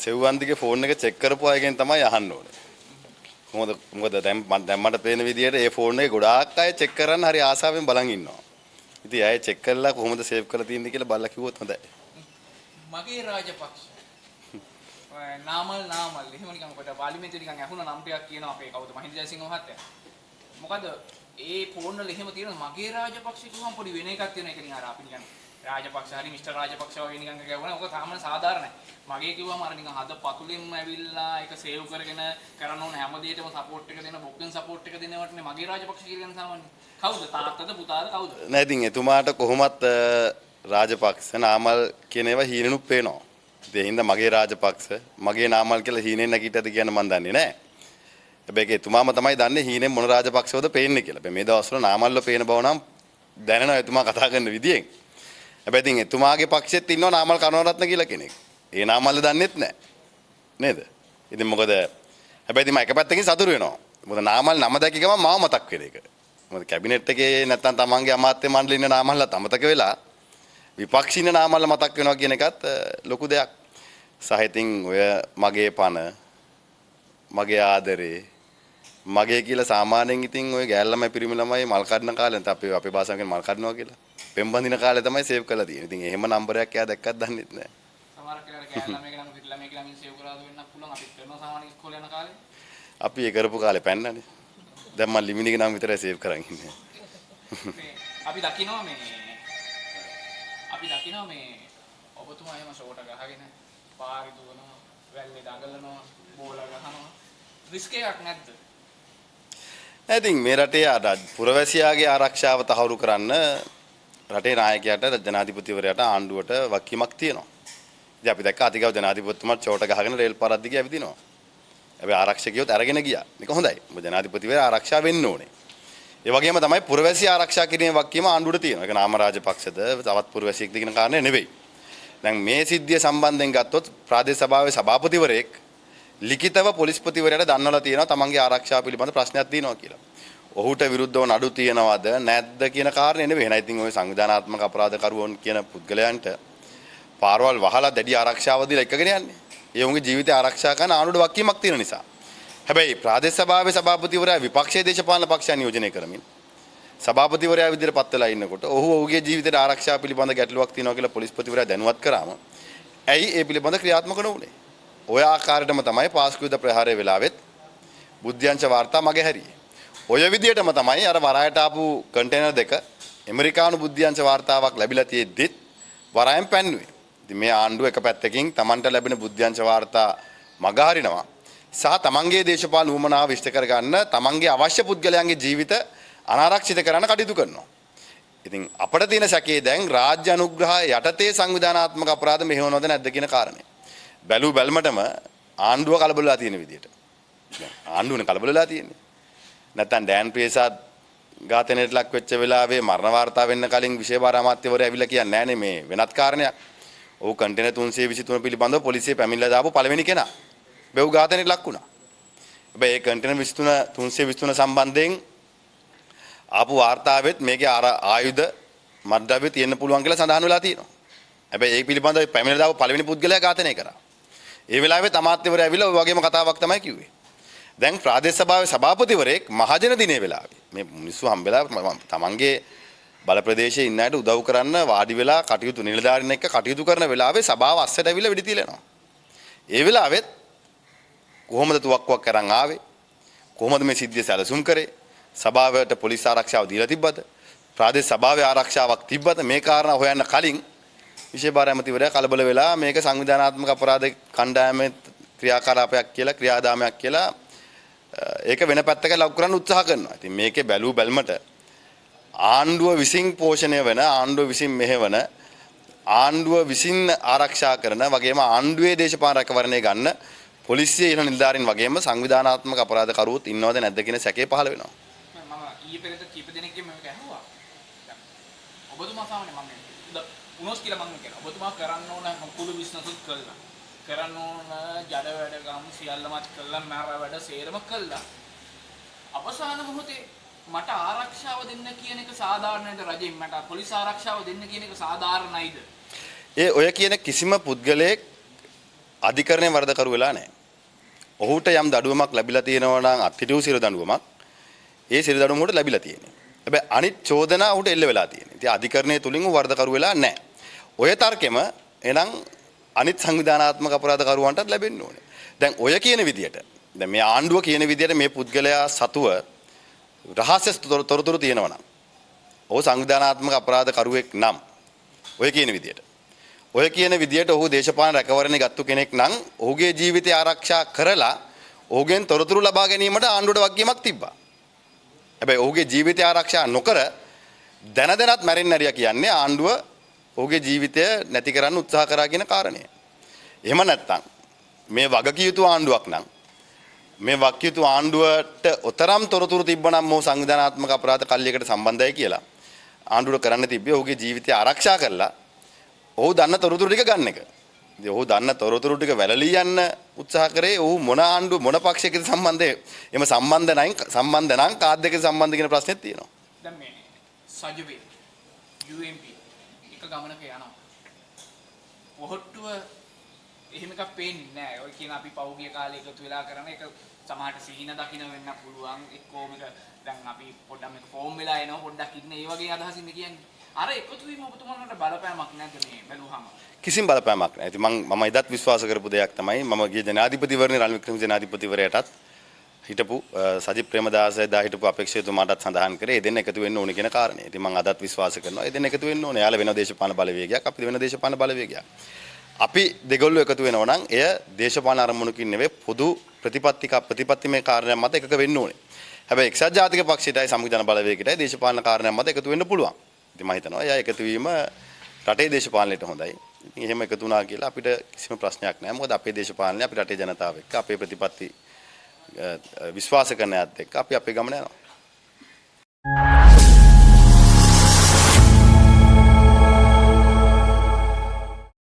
සෙව්වන්තිගේ phone එක check කරපු අයගෙන් තමයි අහන්න ඕනේ. මොකද දැන් මට පේන විදිහට ඒ ෆෝන් එක ගොඩාක් අය චෙක් කරන්න හරි ආසාවෙන් බලන් ඉන්නවා. ඉතින් අය චෙක් කරලා කොහොමද සේව් කරලා තියෙන්නේ කියලා බලලා කිව්වොත් හොඳයි. මගේ රාජපක්ෂ නාමල් එහෙම නිකන් කොට පාර්ලිමේන්තුවේ නිකන් අහුන නම් ටිකක් කියනවා අපේ කවුද මහින්ද ජයසිංහ මහත්තයා. මොකද ඒ ෆෝන් වල එහෙම තියෙන මගේ රාජපක්ෂ කිව්වම පොඩි වෙන එකක් තියෙන එක නිකන් අපි නිකන් රාජපක්ෂ හරි මිස්ටර් රාජපක්ෂ වගේ නිකන් කියවුණා. ඔක සාමාන්‍ය සාධාරණයි. මගේ කිව්වම අර නිකන් හද පතුලෙන්ම ඇවිල්ලා ඒක සේව් කරගෙන කරන්න ඕන හැම දෙයකම සපෝට් එක දෙන බොක්කෙන් සපෝට් එක දෙනවටනේ මගේ රාජපක්ෂ කියලා කියන සාමාන්‍ය. කවුද තාත්තද පුතාද කවුද? නෑ ඉතින් එතුමාට කොහොමත් රාජපක්ෂ නාමල් කියන ඒවා හීනෙනුත් පේනවා. ඒ හින්දා මගේ රාජපක්ෂ මගේ නාමල් කියලා හීනෙන් නැගිටද කියන මන් දන්නේ නෑ. හැබැයි එතුමාම තමයි දන්නේ හීනෙන් මොන රාජපක්ෂවද පේන්නේ කියලා. හැබැයි මේ දවස්වල නාමල්ව පේන බව නම් දැනෙනවා එතුමා කතා කරන විදියෙන්. හැබැයි ඉතින් එතුමාගේ පක්ෂෙත් ඉන්නවා නාමල් කරුණාරත්න කියලා කෙනෙක්. ඒ නාමල්ද දන්නෙත් නෑ. නේද? ඉතින් මොකද හැබැයි ඉතින් මම එක පැත්තකින් සතුටු වෙනවා. මොකද නාමල් නම දැක්ක ගමන් මාව මතක් වෙන එක. මොකද කැබිනට් එකේ නැත්තම් තමන්ගේ අමාත්‍ය මණ්ඩලේ ඉන්න නාමල්ලා අමතක වෙලා විපක්ෂින නාමල්ලා මතක් වෙනවා කියන එකත් ලොකු දෙයක්. සහිතින් ඔය මගේ පණ මගේ ආදරේ මගේ කියලා සාමාන්‍යයෙන් ඉතින් ඔය ගෑල් ළමයි පිරිමි ළමයි මල් කඩන කාලේ නැත්නම් අපේ භාෂාවෙන් මල් කඩනවා කියලා පෙම්බඳින කාලේ තමයි සේව් කරලා තියෙන්නේ. ඉතින් එහෙම නම්බරයක් එයා දැක්කත් දන්නෙත් නෑ. සමහර කෙනෙක් ගෑල් ළමයි නම් පිට ළමයි කියලා මින් සේව් කරලා දෙන්නත් පුළුවන්. අපිත් කරනවා සාමාන්‍ය ඉස්කෝලේ යන කාලේ. අපි ඒ කරපු කාලේ පැන්නනේ. දැන් මම ලිමිනිගේ නම් විතරයි සේව් කරන් ඉන්නේ. අපි දකිනවා මේ ඔබතුමා එහෙම ෂෝට ගහගෙන පාරේ දුවනවා වැල්ලේ දඟලනවා බෝල ගහනවා රිස්ක් එකක් නැද්ද? ඉතින් මේ රටේ පුරවැසියාගේ ආරක්ෂාව තහවුරු කරන්න රටේ නායකයාට ජනාධිපතිවරයාට ආණ්ඩුවට වගකීමක් තියෙනවා. ඉතින් අපි දැක්ක අතිගව ජනාධිපතිතුමාත් ෂෝට ගහගෙන රේල් පාරක් දිගේ ඇවිදිනවා. හැබැයි ආරක්ෂකයෝත් අරගෙන ගියා. මේක හොඳයි. මොකද ජනාධිපතිවරයා ආරක්ෂා වෙන්න ඕනේ. ඒ වගේම තමයි පුරවැසියා ආරක්ෂා කිරීමේ වගකීම ආණ්ඩුවට තියෙනවා. ඒක නාම රාජපක්ෂද තවත් පුරවැසියෙක්ද කියන කාරණේ නෙවෙයි. දැන් මේ සිද්ධිය සම්බන්ධයෙන් ගත්තොත් ප්‍රාදේශ සභාවේ සභාපතිවරයෙක් ලිඛිතව පොලිස්පතිවරයාට දන්වලා තියෙනවා තමන්ගේ ආරක්ෂාව පිළිබඳ ප්‍රශ්නයක් තියෙනවා කියලා. ඔහුට විරුද්ධව නඩු තියනවද නැද්ද කියන කාරණේ නෙවෙයි. එහෙනම් ඉතින් ওই සංවිධානාත්මක අපරාධකරුවන් කියන පුද්ගලයන්ට පාරවල් වහලා දැඩි ආරක්ෂාව දීලා එකගෙන යන්නේ. ඒ උන්ගේ ජීවිතය ආරක්ෂා කරන ආණ්ඩුවට වගකීමක් තියෙන නිසා. හැබැයි ප්‍රාදේශ සභාවේ සභාපතිවරයා විපක්ෂයේ දේශපාලන පක්ෂයන් නියෝජනය කරමින් සභාපතිවරයා විදිහට පත් වෙලා ඉන්නකොට ඔහුගේ ජීවිතයට ආරක්ෂාව පිළිබඳ ගැටලුවක් තියෙනවා කියලා පොලිස්පතිවරයා දැනුවත් කරාම ඇයි ඒ පිළිබඳ ක්‍රියාත්මක නොවුනේ? ඔය ආකාරයටම තමයි පාස්කුවිද ප්‍රහාරයේ වෙලාවෙත් බුද්ධ්‍යංශ වාර්තා මගේ හැරියේ. ඔය විදිහටම තමයි අර වරායට ආපු කන්ටේනර් දෙක ඇමරිකානු බුද්ධ්‍යංශ වාර්තාවක් ලැබිලා තියෙද්දිත් වරායෙන් පැන්නුවේ. ඉතින් මේ ආණ්ඩුව එක පැත්තකින් Tamanට ලැබෙන බුද්ධ්‍යංශ වාර්තා මගහරිනවා සහ තමන්ගේ දේශපාලන උවමනාව ඉෂ්ට කරගන්න තමන්ගේ අවශ්‍ය පුද්ගලයන්ගේ ජීවිත අනාරක්ෂිත කරන්න කටයුතු කරනවා. ඉතින් අපිට තියෙන සැකේ දැන් රාජ්‍ය අනුග්‍රහ යටතේ සංවිධානාත්මක අපරාධ මෙහෙවනවද නැද්ද කියන කාරණේ. බැලු බැලමටම ආණ්ඩුව කලබල වෙලා තියෙන විදියට. ආණ්ඩුවනේ කලබල වෙලා තියෙන්නේ. නැත්තම් ඩෑන් ප්‍රේසාද් ඝාතනයට ලක් වෙච්ච වෙලාවේ මරණ වාර්තා වෙන්න කලින් විශේෂ අමාත්‍යවරයා ඇවිල්ලා කියන්නේ නෑනේ මේ වෙනත් කාරණයක්. ඔහු කන්ටේනර් 323 පිළිබඳව පොලිසිය පැමිණිලා දාපු පළවෙනි කෙනා. බෙව් ඝාතනයට ලක් වුණා. හැබැයි ඒ කන්ටේනර් 323 සම්බන්ධයෙන් ආපු වාර්තාවෙත් මේකේ ආයුධ මත්ද්‍රව්‍ය තියෙන්න පුළුවන් කියලා සඳහන් වෙලා තියෙනවා. හැබැයි ඒ පිළිබඳව පැමිණිලා දාපු පළවෙනි පුද්ගලයා ඝාතනය කරා. ඒ වෙලාවේ අමාත්‍යවරයා ඇවිල්ලා ඔය වගේම කතාවක් තමයි කිව්වේ. දැන් ප්‍රාදේශ සභාවේ සභාපතිවරයෙක් මහජන දිනේ වෙලාවේ මේ මිනිස්සු හම්බෙලා තමන්ගේ බල ප්‍රදේශයේ ඉන්න අයට උදව් කරන්න වාඩි වෙලා කටයුතු නිලධාරීන් එක්ක කටයුතු කරන වෙලාවේ සභාව අස්සට ඇවිල්ලා වෙඩි තියලනවා. ඒ වෙලාවෙත් කොහොමද තුවක්කුවක් අරන් ආවේ? කොහොමද මේ සිද්ධිය සැලසුම් කරේ? සභාවට පොලිස් ආරක්ෂාව දීලා තිබ්බද? ප්‍රාදේශ සභාවේ ආරක්ෂාවක් තිබ්බද? මේ කාරණා හොයන්න කලින් විශේෂ බාර ඇමතිවරයා කලබල වෙලා මේක සංවිධානාත්මක අපරාධ කණ්ඩායමේ ක්‍රියාකාරකයක් කියලා ක්‍රියාදාමයක් කියලා ඒක වෙන පැත්තක ලව් කරන්න උත්සාහ කරනවා. ඉතින් මේකේ බැලූ බැල්මට ආණ්ඩුව විසින් පෝෂණය වෙන ආණ්ඩුව විසින් මෙහෙවන ආණ්ඩුව විසින් ආරක්ෂා කරන වගේම ආණ්ඩුවේ දේශපාලන රැකවරණය ගන්න පොලිසිය ඉන්න නිලධාරීන් වගේම සංවිධානාත්මක අපරාධ කරුවොත් ඉන්නවද නැද්ද කියන සැකේ පහළ වෙනවා. මම ඊයේ පෙරේද කීප දෙනෙක්ගෙන් මේක ඇහුවා. ඔබතුමා සාමාන්‍ය මම උනොස් කියලා මම කියනවා. ඔබතුමා කරන්න ඕන කුළු බිස්නස් උත් කළා. කරන්න ඕන ජඩ වැඩ ගම් සියල්ලමත් කළා මර වැඩ සේරම කළා. අවසාන මොහොතේ මට ආරක්ෂාව දෙන්න කියන එක සාධාරණයිද රජෙන් මට පොලිස් ආරක්ෂාව දෙන්න කියන එක සාධාරණයිද? ඒ ඔය කියන කිසිම පුද්ගලයෙක් අධිකරණයේ වරදකරු වෙලා නැහැ. ඔහුට යම් දඩුවමක් ලැබිලා තියෙනවා නම් අත්හිටු සිර දඬුවමක් ඒ සිර දඬුවම උඩ ලැබිලා තියෙනවා. හැබැයි අනිත් චෝදනා උඩ එල්ල වෙලා තියෙනවා. ඉතින් අධිකරණයේ තුලින් වරදකරු වෙලා නැහැ. ඔය තර්කෙම එහෙනම් අනිත් සංවිධානාත්මක අපරාධකරුවන්ටත් ලැබෙන්න ඕනේ. දැන් ඔය කියන විදියට දැන් මේ ආණ්ඩුව කියන විදියට මේ පුද්ගලයා සතුව රහස්‍ය තොරතුරු තියෙනවා නම් ඔහු සංවිධානාත්මක අපරාධකරුවෙක් නම් ඔය කියන විදියට ඔහු දේශපාලන රැකවරණය ගත්තු කෙනෙක් නම් ඔහුගේ ජීවිතය ආරක්ෂා කරලා ඔහුගෙන් තොරතුරු ලබා ගැනීමට ආණ්ඩුවට වගකීමක් තිබ්බා. හැබැයි ඔහුගේ ජීවිතය ආරක්ෂා නොකර දැන දැනත් මැරෙන්න ඇරියා කියන්නේ ආණ්ඩුව ඔහුගේ ජීවිතය නැති කරන්න උත්සාහ කරා කියන කාරණය. එහෙම නැත්නම් මේ වගකියුතු ආණ්ඩුවක් නම් මේ වගකියුතු ආණ්ඩුවට ඔතරම් තොරතුරු තිබ්බනම් මොහු සංවිධානාත්මක අපරාධ කල්ලියකට සම්බන්ධයි කියලා ආණ්ඩුවට කරන්න තිබ්බේ ඔහුගේ ජීවිතය ආරක්ෂා කරලා ඔහු දන්න තොරතුරු ටික ගන්න එක. ඉතින් ඔහු දන්න තොරතුරු ටික වැළලී යන්න උත්සාහ කරේ ඔහු මොන ආණ්ඩුව මොන පක්ෂයකද සම්බන්ධය එම සම්බන්ධ නම් කාද්දක සම්බන්ධ කියන ප්‍රශ්නෙත් තියෙනවා. දැන් මේ සජිවේ UMP එක ගමනක යනවා. වොහොට්ටුව එහෙම එකක් පේන්නේ නැහැ. ඔය කියන අපි පෞගිය කාලේ එකතු වෙලා කරන එක සමහරට සිහින දකින්න වෙන්න පුළුවන්. එක්කෝ මේක දැන් අපි පොඩ්ඩක් මේක ෆෝම් වෙලා එනවා පොඩ්ඩක් ඉන්න ඒ වගේ අදහසින්ද කියන්නේ. අර එකතු වීම ඔබතුමාලට බලපෑමක් නැද්ද මේ බැලුවහම? කිසිම බලපෑමක් නැහැ. ඉතින් මම එදත් විශ්වාස කරපු දෙයක් තමයි මම ගිය ජනාධිපතිවරණේ රනිල් වික්‍රමසිංහ ජනාධිපතිවරයාටත් හිටපු සජිත් ප්‍රේමදාස එදා හිටපු අපේක්ෂකතුමාටත් සඳහන් කරේ දෙන්න එකතු වෙන්න ඕනේ කියන කාරණේ. ඉතින් මම අදත් විශ්වාස කරනවා දෙන්න එකතු වෙන්න ඕනේ. යාළ වෙන දේශපාලන බලවේගයක් අපි වෙන දේශපාලන බලවේගයක්. අපි දෙගොල්ලෝ එකතු වෙනවා නම් එය දේශපාලන අරමුණකින් නෙවෙයි පොදු ප්‍රතිපත්තිමය කාරණයක් මත එකක වෙන්න ඕනේ. හැබැයි එක්සත් ජාතික පක්ෂයටයි සංවිධාන බලවේගයටයි දේශපාලන කාරණයක් මත එකතු වෙන්න පුළුවන්. ඉතින් මම හිතනවා එයා එකතු වීම රටේ දේශපාලනයට හොඳයි. ඉතින් එහෙම එකතු වුණා කියලා අපිට කිසිම ප්‍රශ්නයක් නැහැ. මොකද අපේ දේශපාලනය අපි රටේ ජනතාව එක්ක අපේ ප්‍රතිපත්ති විශ්වාස කරන අයත් එක්ක අපි අපේ ගමන යනවා.